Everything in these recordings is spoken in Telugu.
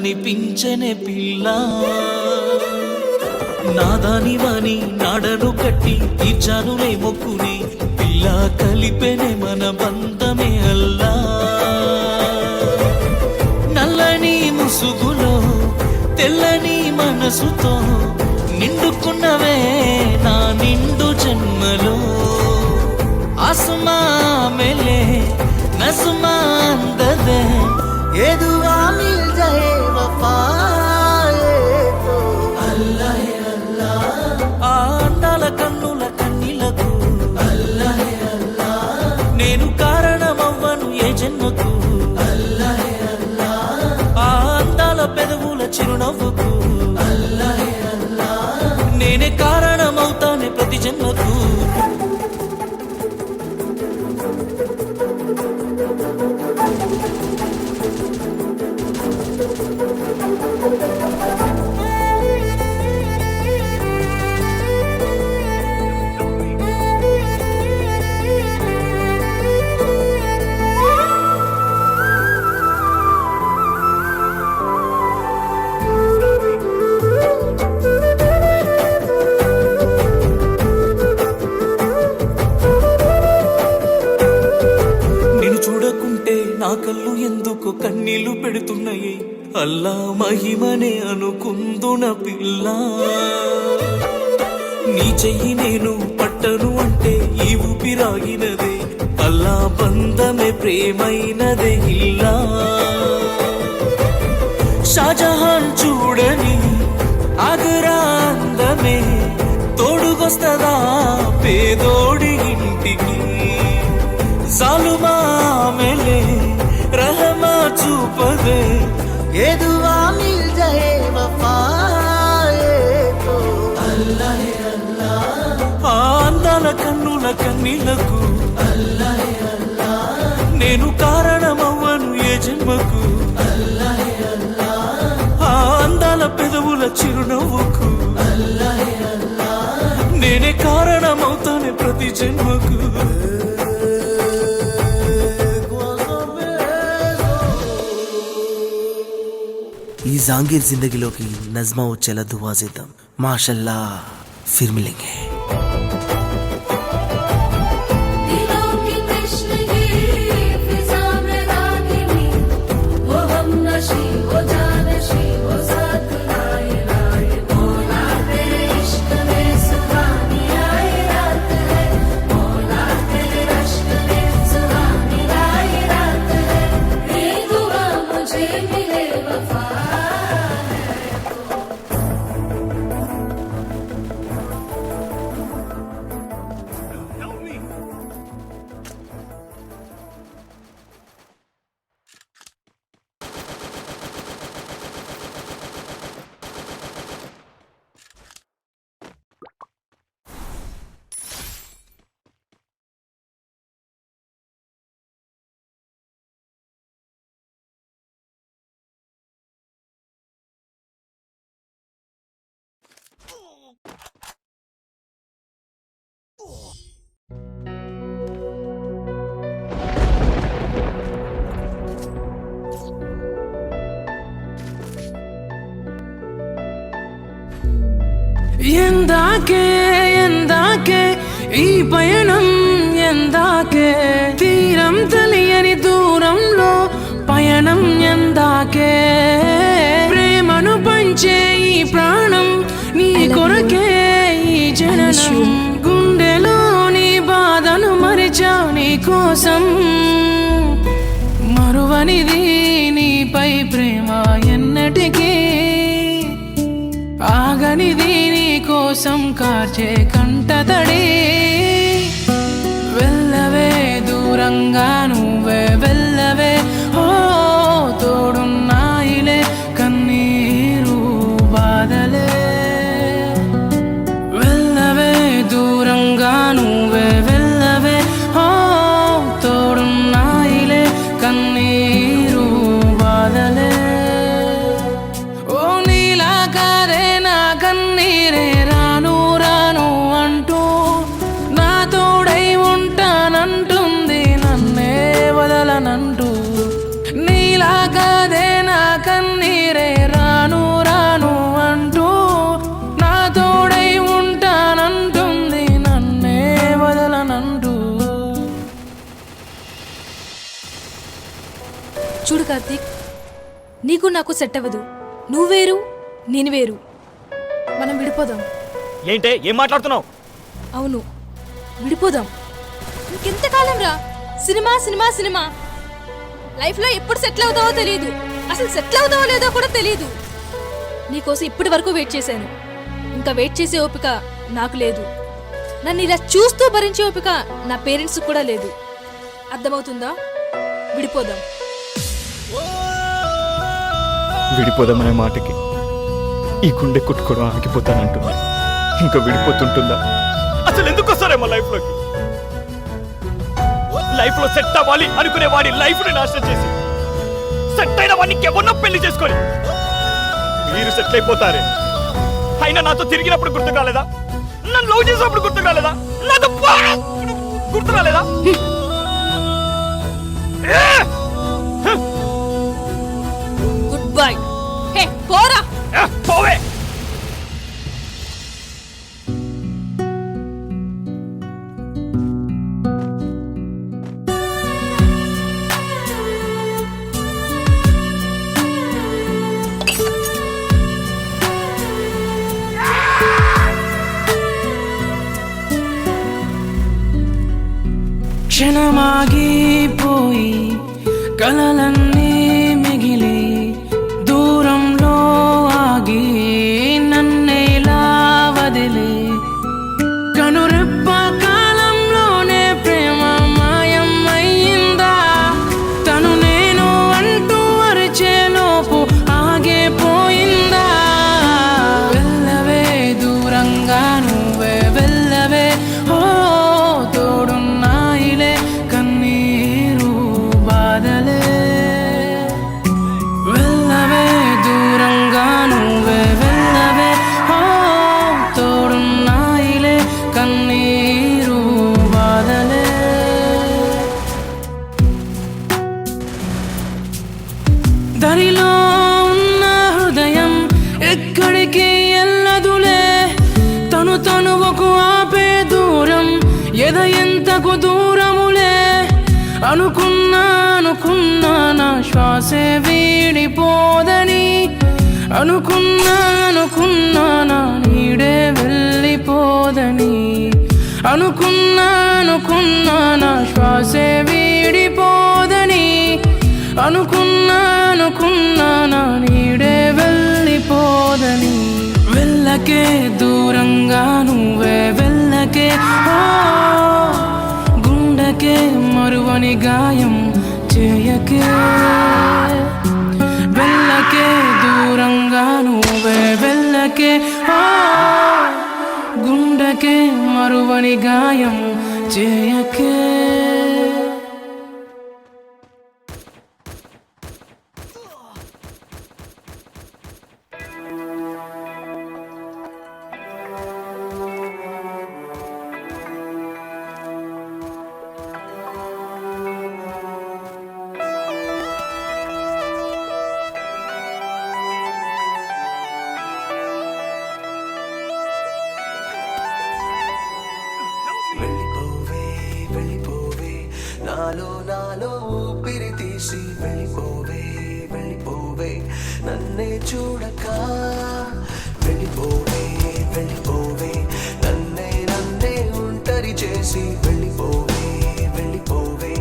కనిపించనే పిల్ల నాదానివాని నాడను కట్టి తీర్చానులే మొక్కుని పిల్ల కలిపెనే మన బంధమే అల్లా నల్లని ముసుగులో తెల్లని మనసుతో నిండుకున్నవే నా నిండు జన్మలో ఆసుమా మేలే నసుమా అందదే ये दुआ मिल जाए वफा तो अल्लाह अल्लाह ఆ అందాల కన్నుల కన్నీలకు అల్లాహ్ అల్లాహ్ నేను కారణమవ్వను ఏ జన్మకు అల్లాహ్ అల్లాహ్ ఆ అందాల పెదవుల చిరునవ్వుకు అల్లాహ్ అల్లాహ్ నేనే కారణమవుతానే ప్రతి జన్మకు నా కళ్ళు ఎందుకు కన్నీళ్లు పెడుతున్నాయి అల్లా మహిమనే అనుకుందున పిల్ల నీ చెయ్యి నేను పట్టను అంటే ఈ ఊపిరాగినదే అల్లా బంధమే ప్రేమైనదే ఇల్లా షాజహాన్ చూడని ఆగ్రా అందమే తోడుగొస్తదా పేదోడి ఇంటికి జాలుమా మేలే रहमा चूपदे ये दुआ मिल जाए वफा तो अल्लाह अल्लाह अंदाల కన్నుల కన్నీలకు అల్లాహ్ అల్లాహ్ నేను కారణమవ్వను ఏ జన్మకు అల్లాహ్ అల్లాహ్ ఆ అందాల పెదవుల చిరునవ్వుకు అల్లాహ్ అల్లాహ్ నేనే కారణమవుతానే ప్రతి జన్మకు ఈ జాంగీర్ जिंदगीలోకి నజ్మా వచ్చేలా దువా చేద్దాం మాషల్లా ఫిర్ మిలేంగే ఎందాకే ఎందాకే ఈ పయనం ఎందాకే తీరం తెలియని దూరంలో పయనం ఎందాకే ప్రేమను పంచే ఈ ప్రాణం నీ కొరకే ఈ జననం గుండెలోని బాధను మరిచా నీ కోసం మరువనిది నీపై ప్రేమ ఎన్నటికీ ఆగనిది నీ కోసం కార్చే కంటతడి వెళ్ళవే దూరంగా నువ్వే వెళ్ళవే ఓ తోడున్నాయిలే కన్నీరు బాధలే వెళ్ళవే దూరంగా నువ్వే వెళ్ళవే ఓ తోడున్నాయిలే కన్నీరు బాధలే కన్నీరే రాను రాను అంటూ చూడు కార్తీక్, నీకు నాకు సెట్ అవ్వదు. నువ్వు వేరు, నేను వేరు. మనం విడిపోదాం. ఏంటే ఏం మాట్లాడుతున్నావు? అవును, విడిపోదాం. ఇంకెంతకాలం రా సినిమా సినిమా సినిమా. లైఫ్లో ఎప్పుడు సెటిల్ అవుతావో తెలియదు, అసలు సెటిల్ అవుతావో లేదో కూడా తెలియదు. నీకోసం ఇప్పటి వరకు వెయిట్ చేశాను. ఇంకా వెయిట్ చేసే ఓపిక నాకు లేదు. నన్ను ఇలా చూస్తూ భరించే ఓపిక నా పేరెంట్స్ కూడా లేదు. అర్థమవుతుందా? విడిపోదాం. విడిపోదామనే మాటకి ఈ గుండె కొట్టుకోవడం ఆగిపోతానంటున్నా. ఇంకా విడిపోతుంటుందా? అసలు ఎందుకు వస్తారేమో లైఫ్లోకి? లైఫ్లో సెట్ అవ్వాలి అనుకునే వాడి లైఫ్ని నాశనం చేసి సెట్ అయిన వాడిని ఎవరినో పెళ్లి చేసుకొని మీరు సెటిల్ అయిపోతారే. అయినా నాతో తిరిగినప్పుడు గుర్తు కాలేదా? నన్ను లవ్ చేసినప్పుడు గుర్తు కాలేదా? నాతో గుర్తు రాలేదా? Good bye. హే పోరా. పోవే. క్షణమాగిపోయి కలలన్నీ మిగిలి దూరంలో ఆగి నన్నేలా వదిలి కనురెప్ప కాలంలోనే ప్రేమ మాయం అయ్యిందా? తను నేను అంటూ అరిచేలోపు ఆగిపోయిందా? వెళ్ళవే దూరంగా నువ్వే వెళ్ళవే, ఓ తోడున్నాయిలే కన్నీరు బాధలే. వెళ్ళవే దూరంగా నువ్వే వెళ్ళవే, ఓ తోడున్నాయిలే కన్నీరు బాధలే. దరిలో ఉన్న హృదయం ఎక్కడికి ఎల్లదులే. తను తనువకు ఆపే దూరం ఎద ఎంతకు దూరములే. అనుకున్నా నా శ్వాసే వీడిపోదని. అనుకున్నా నా నీడే వెళ్ళిపోదని. అనుకున్నా నా శ్వాసే వీడిపోదని. అనుకున్నా నా నీడే వెళ్ళిపోదని. వెళ్ళకే దూరంగా నువ్వే వెళ్ళకే, ఓ గుండెకే మరువని గాయం చేయకే. వెళ్ళకే దూరంగా నువ్వే వెళ్ళకే, ఓ గుండెకే మరువని గాయం చేయకే. వెళ్ళిపోవే వెళ్ళిపోవే నాలో నాలో ఊపిరి తీసి వెళ్ళిపోవే వెళ్ళిపోవే నన్నే చూడక. వెళ్ళిపోవే వెళ్ళిపోవే నన్నే ఒంటరి చేసి వెళ్ళిపోవే వెళ్ళిపోవే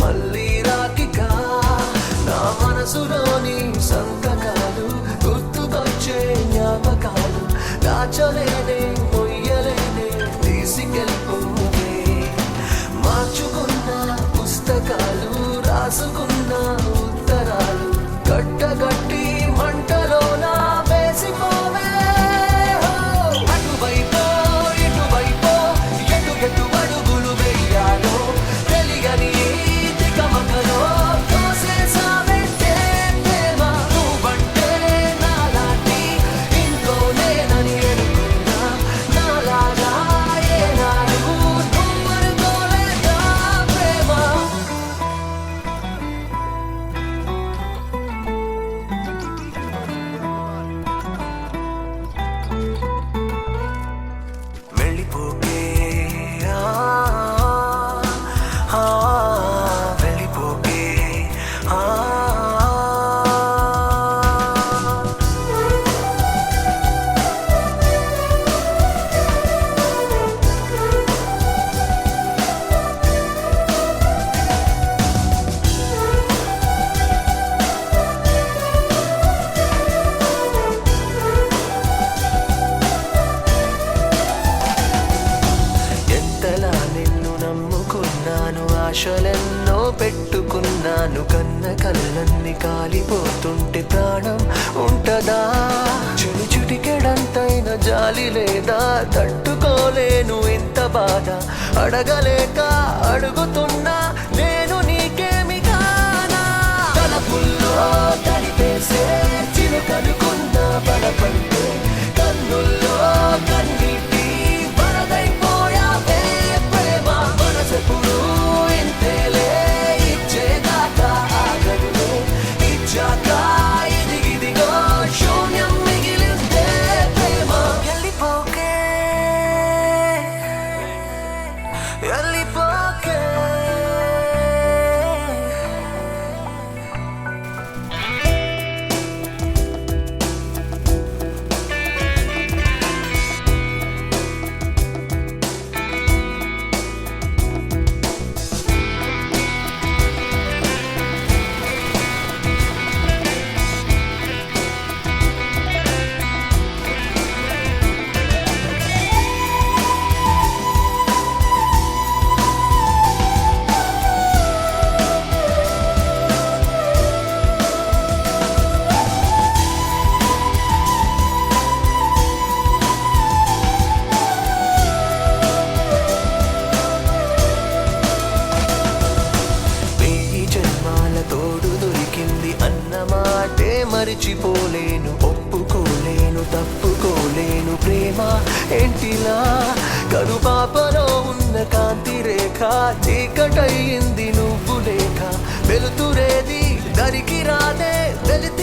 మళ్ళీ రాకిక. నా మనసులోని సంతకాలు గుర్తుకొచ్చే జ్ఞాపకాలు దాచలేనే మొయ్యలేనే తీసుకెళ్ళిపోవే. మార్చుకున్న పుస్తకాలు రాసుకున్న ఉత్తరాలు కట్టగట్టి మంటలో నా వేసిపో. అనుకున్నాను, ఆశలెన్నో పెట్టుకున్నాను, కన్న కళ్ళన్ని కాలిపోతుంటే ప్రాణం ఉంటదా? చిటికెడంతైన జాలి లేదా? తట్టుకోలేను ఎంత బాధ, అడగలేక అడుగుతున్నా నేను నీకేమి కానా? తలపుల్లో తడిపేసే చిలుకనుకున్న బలపంటే కన్నుల్లో కన్నీటి వరదైపోయావే ప్రేమ. మనసెప్పుడు ఇంతేలే, ఇచ్చేదాకా ఆగదులే, ఇచ్చాక ఇదిగిదిగో శూన్యం మిగిలిందే ప్రేమ. వెళ్ళిపోకే వెళ్ళిపోకే తోడు దొరికింది అన్న మాటే మరిచిపోలేను, ఒప్పుకోలేను, తప్పుకోలేను. ప్రేమ ఏంటిలా కనుపాపలో ఉన్న కాంతి రేఖ, చీకటయ్యింది నువ్వు లేక, వెలుతురేది దరికి రాదే, వెళితే